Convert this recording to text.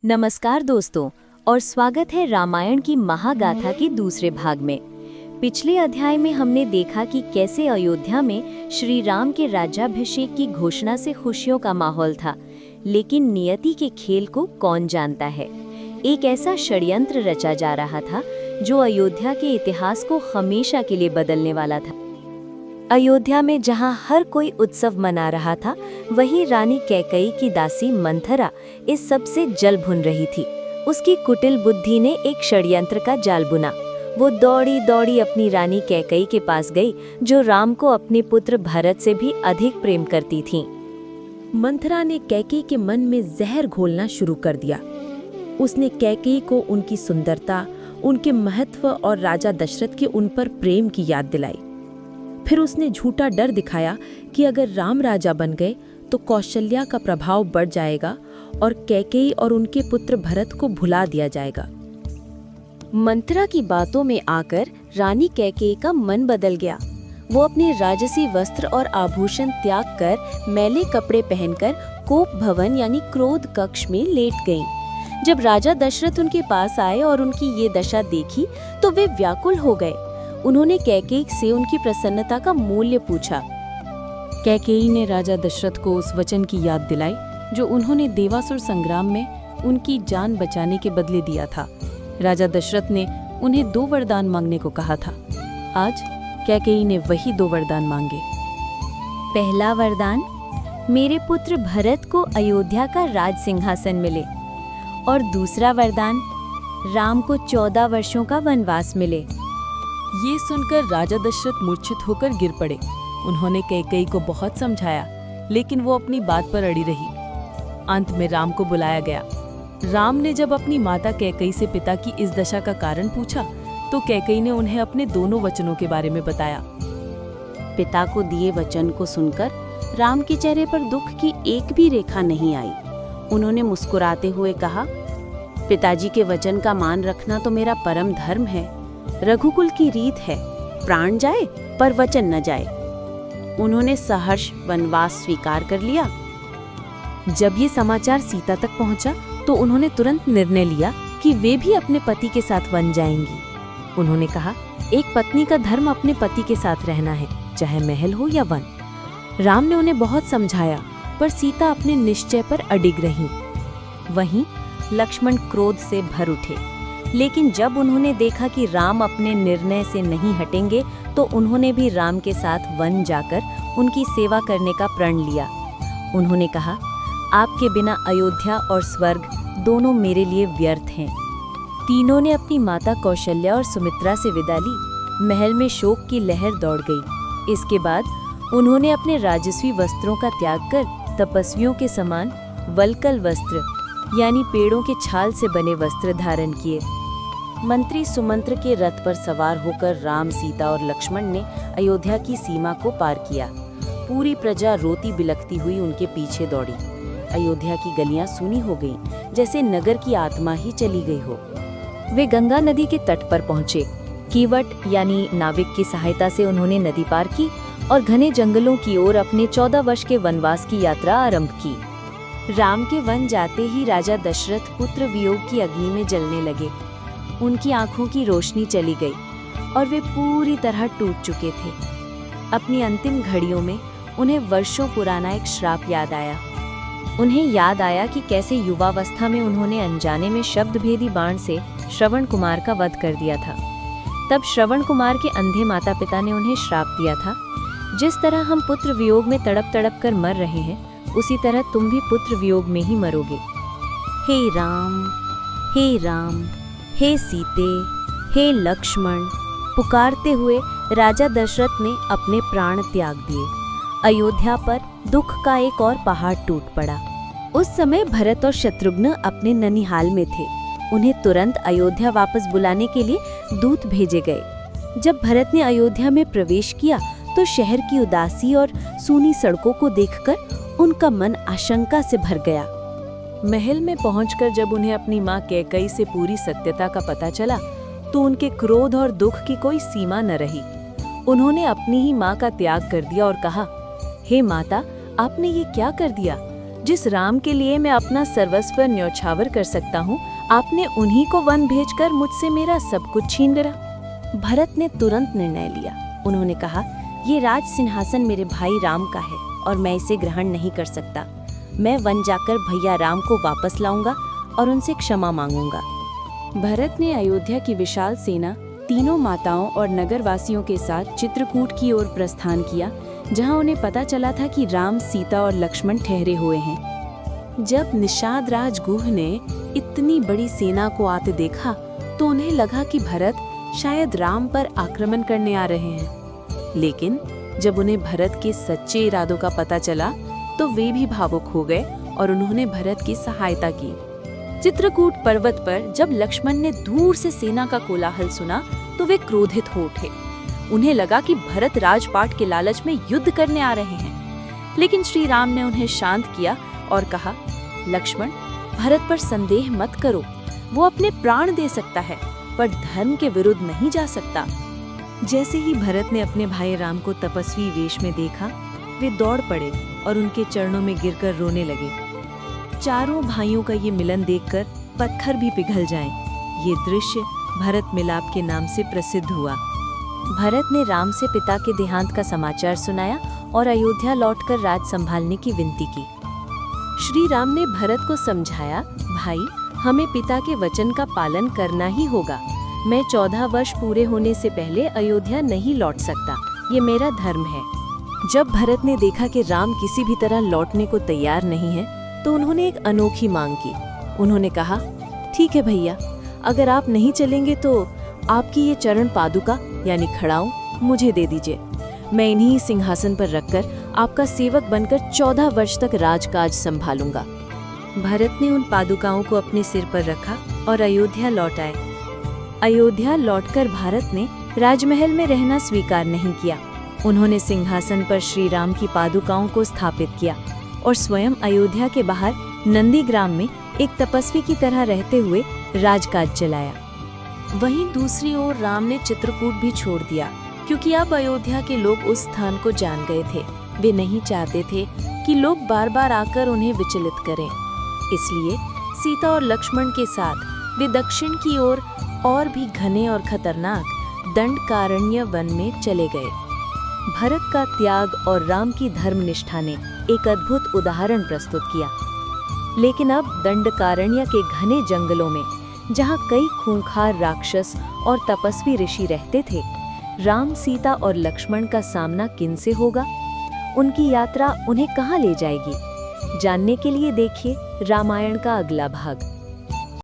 नमस्कार दोस्तों, और स्वागत है रामायण की महागाथा के दूसरे भाग में। पिछले अध्याय में हमने देखा कि कैसे अयोध्या में श्री राम के राज्याभिषेक की घोषणा से खुशियों का माहौल था, लेकिन नियति के खेल को कौन जानता है। एक ऐसा षड्यंत्र रचा जा रहा था जो अयोध्या के इतिहास को हमेशा के लिए बदलने वाला था। अयोध्या में जहां हर कोई उत्सव मना रहा था, वहीं रानी कैकेयी की दासी मंथरा इस सब से जल भुन रही थी। उसकी कुटिल बुद्धि ने एक षड्यंत्र का जाल बुना। वो दौड़ी दौड़ी अपनी रानी कैकेयी के पास गई, जो राम को अपने पुत्र भरत से भी अधिक प्रेम करती थी। मंथरा ने कैकेयी के मन में जहर घोलना शुरू कर दिया। उसने कैकेयी को उनकी सुंदरता, उनके महत्व और राजा दशरथ के उन पर प्रेम की याद दिलाई। फिर उसने झूठा डर दिखाया कि अगर राम राजा बन गए तो कौशल्या का प्रभाव बढ़ जाएगा और कैकेयी और उनके पुत्र भरत को भुला दिया जाएगा। मंथरा की बातों में आकर रानी कैकेयी का मन बदल गया। वो अपने राजसी वस्त्र और आभूषण त्याग कर मैले कपड़े पहनकर कोप भवन यानी क्रोध कक्ष में लेट गईं। जब राजा दशरथ उनके पास आए और उनकी ये दशा देखी तो वे व्याकुल हो गए। उन्होंने कैकेयी से उनकी प्रसन्नता का मूल्य पूछा। कैकेयी ने राजा दशरथ को उस वचन की याद दिलाई जो उन्होंने देवासुर संग्राम में उनकी जान बचाने के बदले दिया था। राजा दशरथ ने उन्हें 2 वरदान मांगने को कहा था। आज कैकेयी ने वही 2 वरदान मांगे। पहला वरदान, मेरे पुत्र भरत को अयोध्या का राज सिंहासन मिले, और दूसरा वरदान, राम को 14 वर्षों का वनवास मिले। ये सुनकर राजा दशरथ मूर्छित होकर गिर पड़े। उन्होंने कैकेयी को बहुत समझाया, लेकिन वो अपनी बात पर अड़ी रही। अंत में राम को बुलाया गया। राम ने जब अपनी माता कैकेयी से पिता की इस दशा का कारण पूछा तो कैकेयी ने उन्हें अपने दोनों वचनों के बारे में बताया। पिता को दिए वचन को सुनकर राम के चेहरे पर दुख की एक भी रेखा नहीं आई। उन्होंने मुस्कुराते हुए कहा, पिताजी के वचन का मान रखना तो मेरा परम धर्म है। रघुकुल की रीत है, प्राण जाए पर वचन न जाए। उन्होंने सहर्ष वनवास स्वीकार कर लिया। जब ये समाचार सीता तक पहुंचा तो उन्होंने तुरंत निर्णय लिया कि वे भी अपने पति के साथ वन जाएंगी। उन्होंने कहा, एक पत्नी का धर्म अपने पति के साथ रहना है, चाहे महल हो या वन। राम ने उन्हें बहुत समझाया, पर सीता अपने निश्चय पर अडिग रही। वहीं लक्ष्मण क्रोध से भर उठे, लेकिन जब उन्होंने देखा कि राम अपने निर्णय से नहीं हटेंगे तो उन्होंने भी राम के साथ वन जाकर उनकी सेवा करने का प्रण लिया। उन्होंने कहा, आपके बिना अयोध्या और स्वर्ग दोनों मेरे लिए व्यर्थ हैं। तीनों ने अपनी माता कौशल्या और सुमित्रा से विदा ली। महल में शोक की लहर दौड़ गई। इसके बाद उन्होंने अपने राजस्वी वस्त्रों का त्याग कर तपस्वियों के समान वल्कल वस्त्र यानी पेड़ों के छाल से बने वस्त्र धारण किए। मंत्री सुमंत्र के रथ पर सवार होकर राम, सीता और लक्ष्मण ने अयोध्या की सीमा को पार किया। पूरी प्रजा रोती बिलखती हुई उनके पीछे दौड़ी। अयोध्या की गलियां सूनी हो गईं, जैसे नगर की आत्मा ही चली गई हो। वे गंगा नदी के तट पर पहुंचे। कीवट यानी नाविक की सहायता से उन्होंने नदी पार की और घने जंगलों की ओर अपने 14 वर्ष के वनवास की यात्रा आरंभ की। राम के वन जाते ही राजा दशरथ पुत्र वियोग की अग्नि में जलने लगे। उनकी आंखों की रोशनी चली गई और वे पूरी तरह टूट चुके थे। अपनी अंतिम घड़ियों में उन्हें वर्षों पुराना एक श्राप याद आया। उन्हें याद आया कि कैसे युवावस्था में उन्होंने अनजाने में शब्दभेदी बाण से श्रवण कुमार का वध कर दिया था। तब श्रवण कुमार के अंधे माता पिता ने उन्हें श्राप दिया था, जिस तरह हम पुत्र वियोग में तड़प तड़प कर मर रहे हैं, उसी तरह तुम भी पुत्र वियोग में ही मरोगे। हे राम, हे राम, हे सीते, हे लक्ष्मण, पुकारते हुए राजा दशरथ ने अपने प्राण त्याग दिए। अयोध्या पर दुख का एक और पहाड़ टूट पड़ा। उस समय भरत और शत्रुघ्न अपने ननिहाल में थे। उन्हें तुरंत अयोध्या वापस बुलाने के लिए दूत भेजे गए। जब भरत ने अयोध्या में प्रवेश किया तो शहर की उदासी और सूनी सड़कों को देखकर उनका मन आशंका से भर गया। महल में पहुंचकर जब उन्हें अपनी मां कैकेयी से पूरी सत्यता का पता चला तो उनके क्रोध और दुख की कोई सीमा न रही। उन्होंने अपनी ही मां का त्याग कर दिया और कहा, हे माता, आपने ये क्या कर दिया? जिस राम के लिए मैं अपना सर्वस्व न्यौछावर कर सकता हूँ, आपने उन्हीं को वन भेजकर मुझसे मेरा सब कुछ छीन लिया। भरत ने तुरंत निर्णय लिया। उन्होंने कहा, ये राज सिंहासन मेरे भाई राम का है और मैं इसे ग्रहण नहीं कर सकता। मैं वन जाकर भैया राम को वापस लाऊंगा और उनसे क्षमा मांगूंगा। भरत ने अयोध्या की विशाल सेना, तीनों माताओं और नगरवासियों के साथ चित्रकूट की ओर प्रस्थान किया, जहां उन्हें पता चला था कि राम, सीता और लक्ष्मण ठहरे हुए हैं। जब निषाद राज गुह ने इतनी बड़ी सेना को आते देखा तो उन्हें लगा कि भरत शायद राम पर आक्रमण करने आ रहे हैं। लेकिन जब उन्हें भरत के सच्चे इरादों का पता चला तो वे भी भावुक हो गए और उन्होंने भरत की सहायता की। चित्रकूट पर्वत पर जब लक्ष्मण ने दूर से सेना का कोलाहल सुना तो वे क्रोधित हो उठे। उन्हें लगा कि भरत राजपाट के लालच में युद्ध करने आ रहे हैं। लेकिन श्री राम ने उन्हें शांत किया और कहा, लक्ष्मण, भरत पर संदेह मत करो। वो अपने प्राण दे सकता है पर धर्म के विरुद्ध नहीं जा सकता। जैसे ही भरत ने अपने भाई राम को तपस्वी वेश में देखा, वे दौड़ पड़े और उनके चरणों में गिरकर रोने लगे। चारों भाइयों का ये मिलन देखकर पत्थर भी पिघल जाएं। ये दृश्य भरत मिलाप के नाम से प्रसिद्ध हुआ। भरत ने राम से पिता के देहांत का समाचार सुनाया और अयोध्या लौटकर राज संभालने की विनती की। श्री राम ने भरत को समझाया, भाई, हमें पिता के वचन का पालन करना ही होगा। मैं 14 वर्ष पूरे होने से पहले अयोध्या नहीं लौट सकता, ये मेरा धर्म है। जब भरत ने देखा कि राम किसी भी तरह लौटने को तैयार नहीं है, तो उन्होंने एक अनोखी मांग की। उन्होंने कहा, ठीक है भैया, अगर आप नहीं चलेंगे तो आपकी ये चरण पादुका यानी खड़ाऊं मुझे दे दीजिए। मैं इन्हीं सिंहासन पर रखकर आपका सेवक बनकर 14 वर्ष तक राजकाज संभालूंगा। भरत ने उन पादुकाओं को अपने सिर पर रखा और अयोध्या लौट आए। अयोध्या लौटकर भारत ने राजमहल में रहना स्वीकार नहीं किया। उन्होंने सिंहासन पर श्री राम की पादुकाओं को स्थापित किया और स्वयं अयोध्या के बाहर नंदीग्राम में एक तपस्वी की तरह रहते हुए राजकाज चलाया। वहीं दूसरी ओर राम ने चित्रकूट भी छोड़ दिया, क्योंकि अब अयोध्या के लोग उस स्थान को जान गए थे। वे नहीं चाहते थे कि लोग बार बार आकर उन्हें विचलित करें। इसलिए सीता और लक्ष्मण के साथ वे दक्षिण की ओर और भी घने और खतरनाक दंडकारण्य वन में चले गए। भरत का त्याग और राम की धर्मनिष्ठा ने एक अद्भुत उदाहरण प्रस्तुत किया। लेकिन अब दंडकारण्य के घने जंगलों में, जहाँ कई खूंखार राक्षस और तपस्वी ऋषि रहते थे, राम, सीता और लक्ष्मण का सामना किनसे होगा? उनकी यात्रा उन्हें कहाँ ले जाएगी? जानने के लिए देखिए रामायण का अगला भाग।